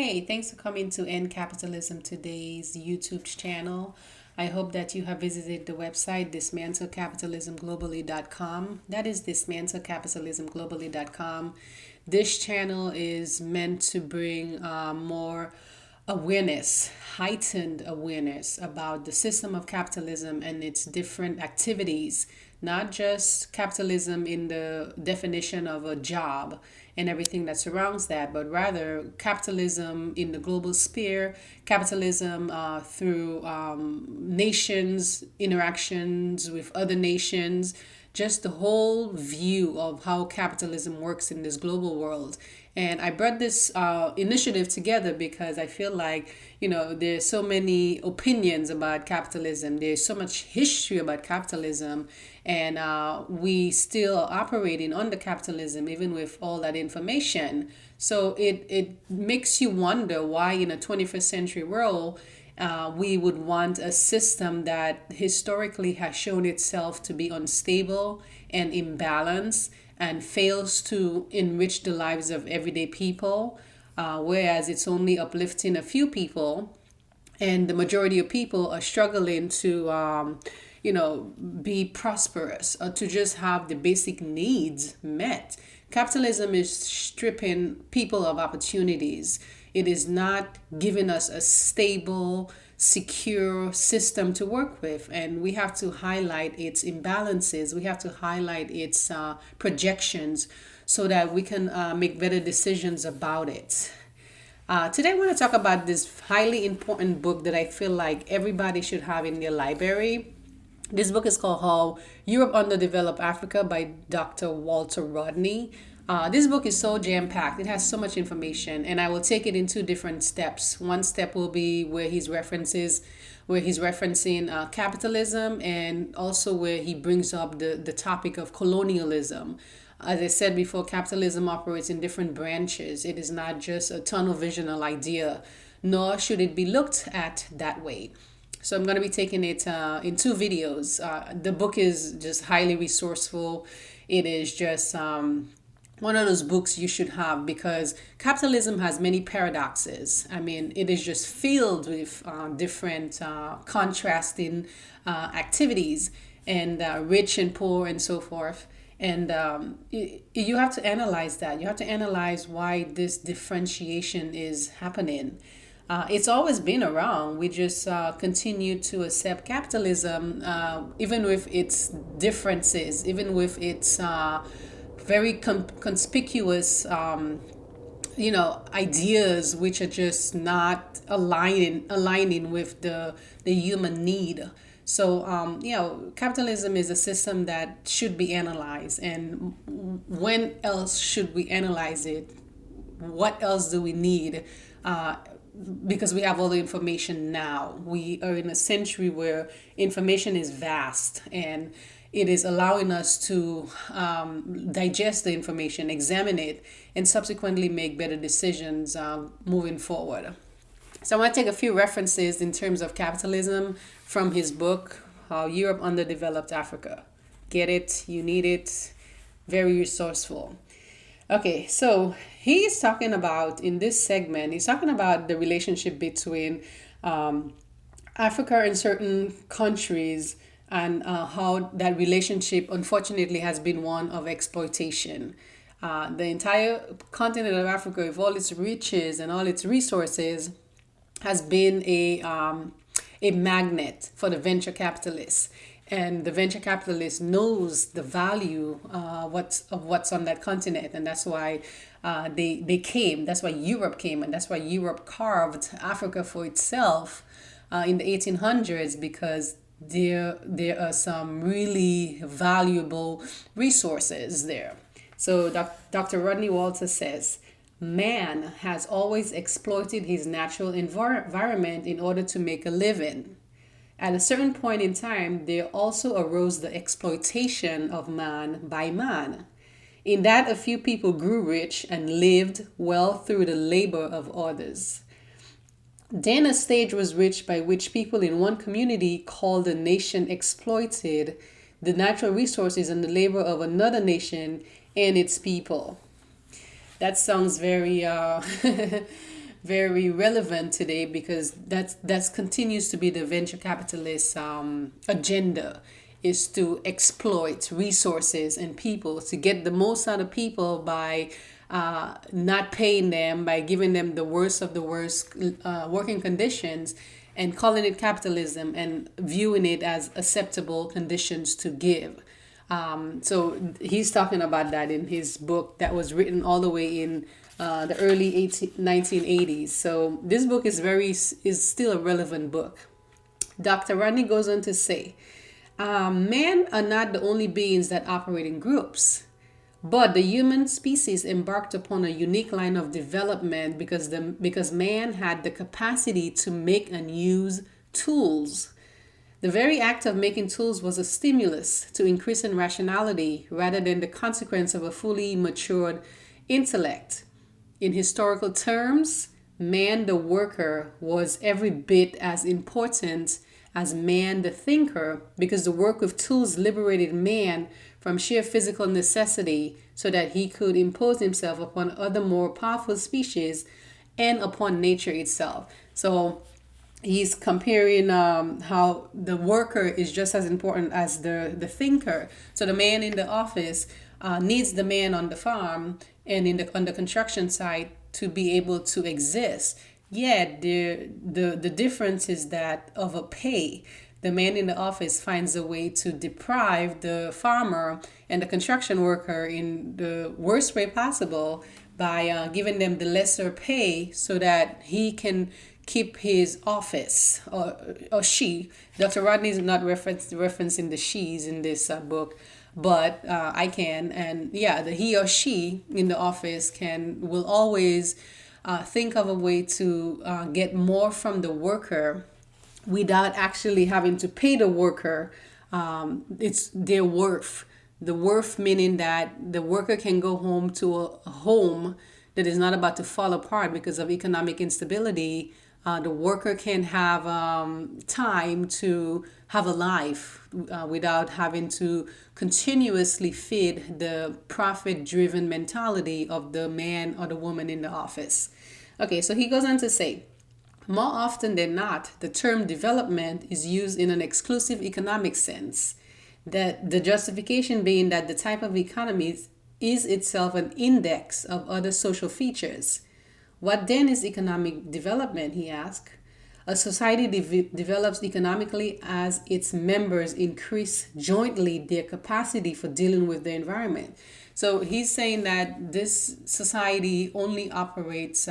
Hey, thanks for coming to End Capitalism today's YouTube channel. I hope that you have visited the website dismantlecapitalismglobally.com. That is dismantlecapitalismglobally.com. This channel is meant to bring more awareness, heightened awareness about the system of capitalism and its different activities, not just capitalism in the definition of a job and everything that surrounds that, but rather capitalism in the global sphere, capitalism through nations, interactions with other nations, just the whole view of how capitalism works in this global world. And I brought this initiative together because I feel like, there's so many opinions about capitalism. There's so much history about capitalism. And we still are operating under capitalism, even with all that information. So it makes you wonder why in a 21st century world, we would want a system that historically has shown itself to be unstable and imbalanced and fails to enrich the lives of everyday people, whereas it's only uplifting a few people, and the majority of people are struggling to, be prosperous or to just have the basic needs met. Capitalism is stripping people of opportunities. It is not giving us a stable, secure system to work with. And we have to highlight its imbalances. We have to highlight its projections so that we can make better decisions about it. Today, I want to talk about this highly important book that I feel like everybody should have in their library. This book is called How Europe Underdeveloped Africa by Dr. Walter Rodney. This book is so jam-packed. It has so much information, and I will take it in two different steps. One step will be where he's referencing capitalism, and also where he brings up the topic of colonialism. As I said before, capitalism operates in different branches. It is not just a tunnel visional idea, nor should it be looked at that way. So I'm going to be taking it in two videos. The book is just highly resourceful. It is just one of those books you should have because capitalism has many paradoxes. I mean, it is just filled with different contrasting activities and rich and poor and so forth. And you have to analyze that. You have to analyze why this differentiation is happening. It's always been around. We just continue to accept capitalism, even with its differences, even with its very conspicuous, ideas which are just not aligning with the human need. So, capitalism is a system that should be analyzed. And when else should we analyze it? What else do we need? Because we have all the information now. We are in a century where information is vast and it is allowing us to digest the information, examine it, and subsequently make better decisions moving forward. So I want to take a few references in terms of capitalism from his book, How Europe Underdeveloped Africa. Get it? You need it. Very resourceful. Okay, so he's talking about, in this segment, he's talking about the relationship between Africa and certain countries and how that relationship, unfortunately, has been one of exploitation. The entire continent of Africa, with all its riches and all its resources, has been a magnet for the venture capitalists. And the venture capitalist knows the value of what's on that continent, and that's why they came. That's why Europe came, and that's why Europe carved Africa for itself in the 1800s, because there are some really valuable resources there. So Dr. Rodney Walter says, man has always exploited his natural environment in order to make a living. At a certain point in time, there also arose the exploitation of man by man. In that, a few people grew rich and lived well through the labor of others. Then a stage was reached by which people in one community called the nation exploited the natural resources and the labor of another nation and its people. That sounds very very relevant today because that's continues to be the venture capitalist agenda, is to exploit resources and people, to get the most out of people by not paying them, by giving them the worst of the worst working conditions, and calling it capitalism and viewing it as acceptable conditions to give. So he's talking about that in his book that was written all the way in the early 1980s. So this book is still a relevant book. Dr. Rodney goes on to say, men are not the only beings that operate in groups, but the human species embarked upon a unique line of development because man had the capacity to make and use tools. The very act of making tools was a stimulus to increasing rationality rather than the consequence of a fully matured intellect. In historical terms, man the worker was every bit as important as man the thinker, because the work with tools liberated man from sheer physical necessity so that he could impose himself upon other more powerful species and upon nature itself. So he's comparing how the worker is just as important as the thinker. So the man in the office needs the man on the farm and on the construction site to be able to exist. Yet the difference is that of a pay. The man in the office finds a way to deprive the farmer and the construction worker in the worst way possible by giving them the lesser pay so that he can keep his office, or she. Dr. Rodney is not referencing the she's in this book, but I can. And yeah, the he or she in the office will always think of a way to get more from the worker without actually having to pay the worker. It's their worth. The worth meaning that the worker can go home to a home that is not about to fall apart because of economic instability. The worker can have time to have a life without having to continuously feed the profit-driven mentality of the man or the woman in the office. Okay, so he goes on to say, more often than not, the term development is used in an exclusive economic sense, that the justification being that the type of economy is itself an index of other social features. What then is economic development, he asked. A society develops economically as its members increase jointly their capacity for dealing with the environment. So he's saying that this society only operates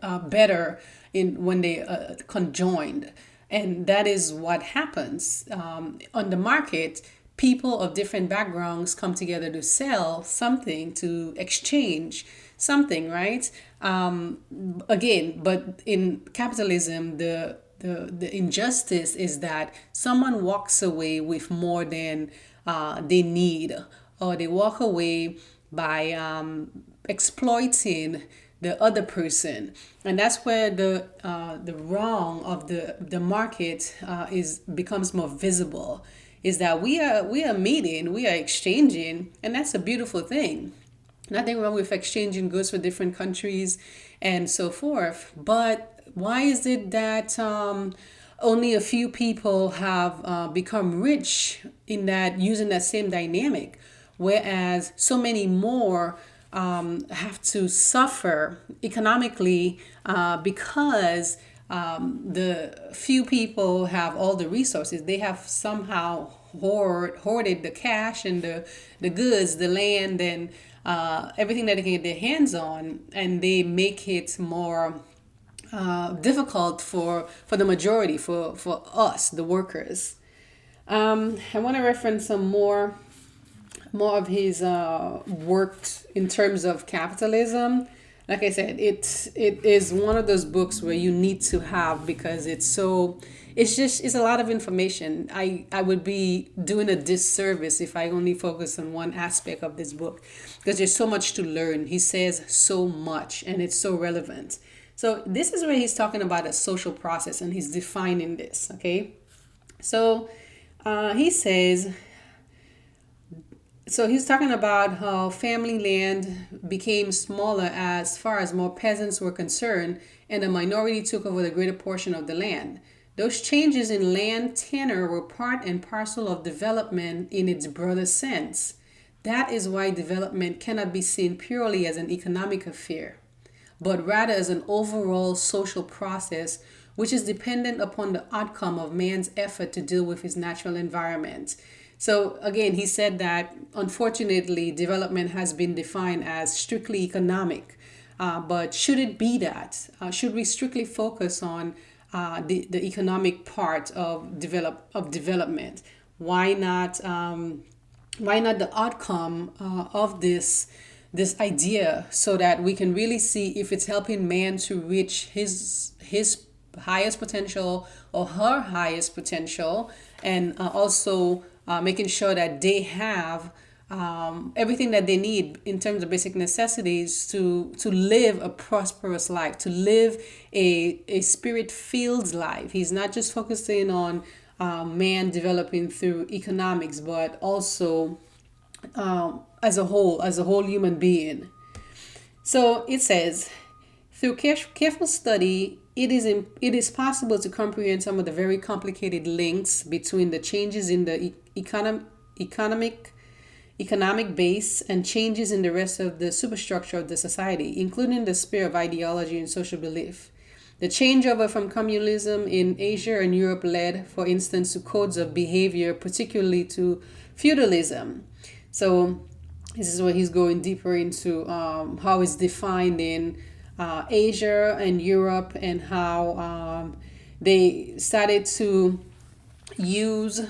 better when they conjoined. And that is what happens. On the market, people of different backgrounds come together to sell something, to exchange something, right? Again, but in capitalism, the injustice is that someone walks away with more than they need, or they walk away by exploiting the other person, and that's where the wrong of the market becomes more visible. Is that we are meeting, we are exchanging, and that's a beautiful thing. Nothing wrong with exchanging goods for different countries and so forth. But why is it that only a few people have become rich in that, using that same dynamic, whereas so many more have to suffer economically because the few people have all the resources. They have somehow hoarded the cash and the goods, the land, and everything that they can get their hands on, and they make it more difficult for the majority, for us, the workers. I want to reference some more of his work in terms of capitalism. Like I said, it is one of those books where you need to have, because it's a lot of information. I would be doing a disservice if I only focus on one aspect of this book, because there's so much to learn. He says so much and it's so relevant. So this is where he's talking about a social process, and he's defining this, okay? So he says, So he's talking about how family land became smaller as far as more peasants were concerned, and the minority took over the greater portion of the land. Those changes in land tenure were part and parcel of development in its broader sense. That is why development cannot be seen purely as an economic affair, but rather as an overall social process which is dependent upon the outcome of man's effort to deal with his natural environment. So, again, he said that unfortunately, development has been defined as strictly economic. But should it be that? Should we strictly focus on the economic part of development? Why not? Why not the outcome of this idea, so that we can really see if it's helping man to reach his highest potential or her highest potential, and also making sure that they have everything that they need in terms of basic necessities to live a prosperous life, to live a spirit filled life. He's not just focusing on man developing through economics, but also as a whole human being. So it says, through careful study, it is possible to comprehend some of the very complicated links between the changes in the economic base and changes in the rest of the superstructure of the society, including the sphere of ideology and social belief. The changeover from communalism in Asia and Europe led, for instance, to codes of behavior, particularly to feudalism. So this is where he's going deeper into how it's defined in Asia and Europe, and how they started to use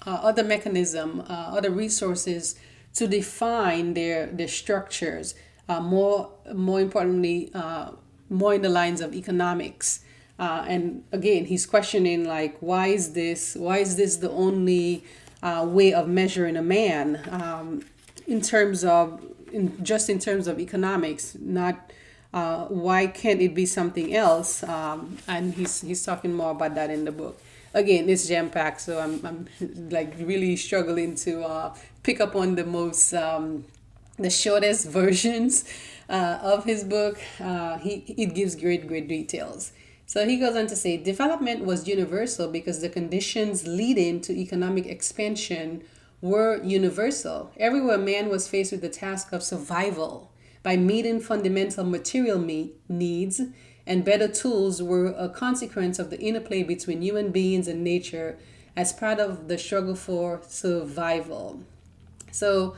other mechanism, other resources to define their structures. More importantly, more in the lines of economics. And again, he's questioning, like, why is this the only way of measuring a man, in terms of in terms of economics, not why can't it be something else? And he's talking more about that in the book. Again, it's jam packed, so I'm like really struggling to pick up on the shortest versions of his book. It gives great details. So he goes on to say, development was universal because the conditions leading to economic expansion were universal. Everywhere man was faced with the task of survival by meeting fundamental material needs, and better tools were a consequence of the interplay between human beings and nature as part of the struggle for survival. So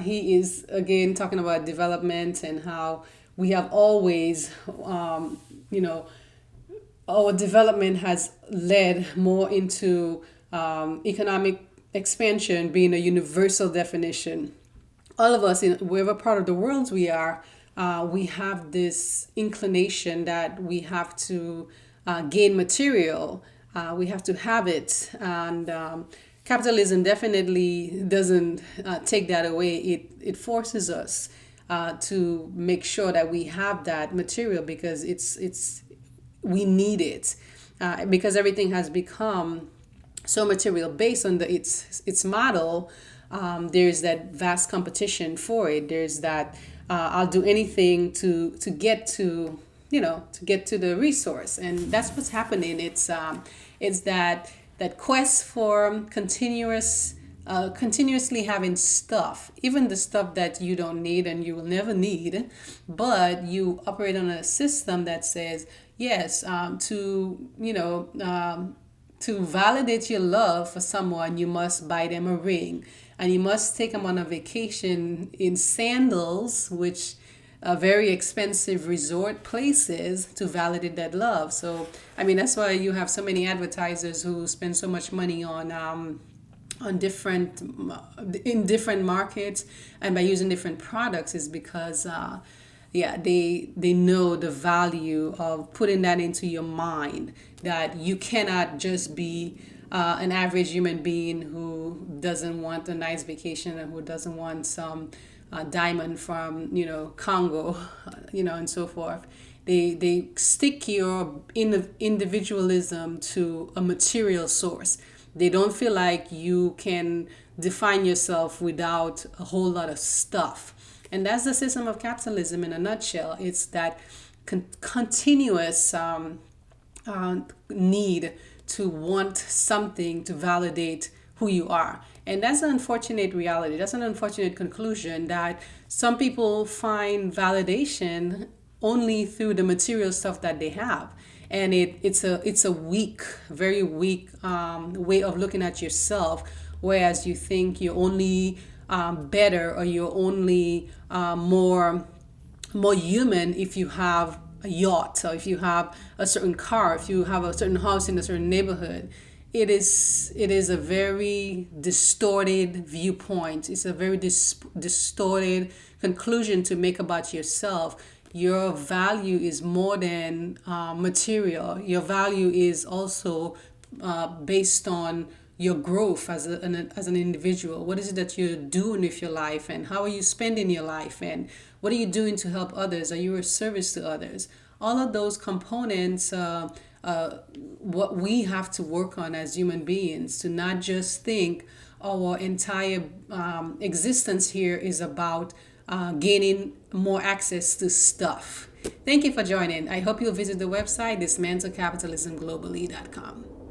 he is again talking about development and how we have always, our development has led more into economic expansion being a universal definition. All of us, in whatever part of the world we are, we have this inclination that we have to gain material, we have to have it, and capitalism definitely doesn't take that away. It forces us to make sure that we have that material, because we need it, because everything has become so material based on its model. There's that vast competition for it. There's that I'll do anything to get to the resource, and that's what's happening. It's that quest for continuously having stuff, even the stuff that you don't need and you will never need, but you operate on a system that says yes, to validate your love for someone, you must buy them a ring, and you must take them on a vacation in sandals, which are very expensive resort places, to validate that love. So, I mean, that's why you have so many advertisers who spend so much money on different in different markets and by using different products, is because they know the value of putting that into your mind, that you cannot just be an average human being who doesn't want a nice vacation and who doesn't want some diamond from Congo, and so forth. They stick your individualism to a material source. They don't feel like you can define yourself without a whole lot of stuff. And that's the system of capitalism in a nutshell. It's that continuous need to want something to validate who you are. And that's an unfortunate reality. That's an unfortunate conclusion that some people find validation only through the material stuff that they have. And it's a weak, very weak way of looking at yourself, whereas you think you're only better, or you're only more human if you have a yacht, or if you have a certain car, if you have a certain house in a certain neighborhood. It is a very distorted viewpoint. It's a very distorted conclusion to make about yourself. Your value is more than material. Your value is also based on your growth as an individual. What is it that you're doing with your life, and how are you spending your life, and what are you doing to help others? Are you a service to others? All of those components, what we have to work on as human beings, to not just think our entire existence here is about gaining more access to stuff. Thank you for joining. I hope you'll visit the website, dismantlecapitalismglobally.com.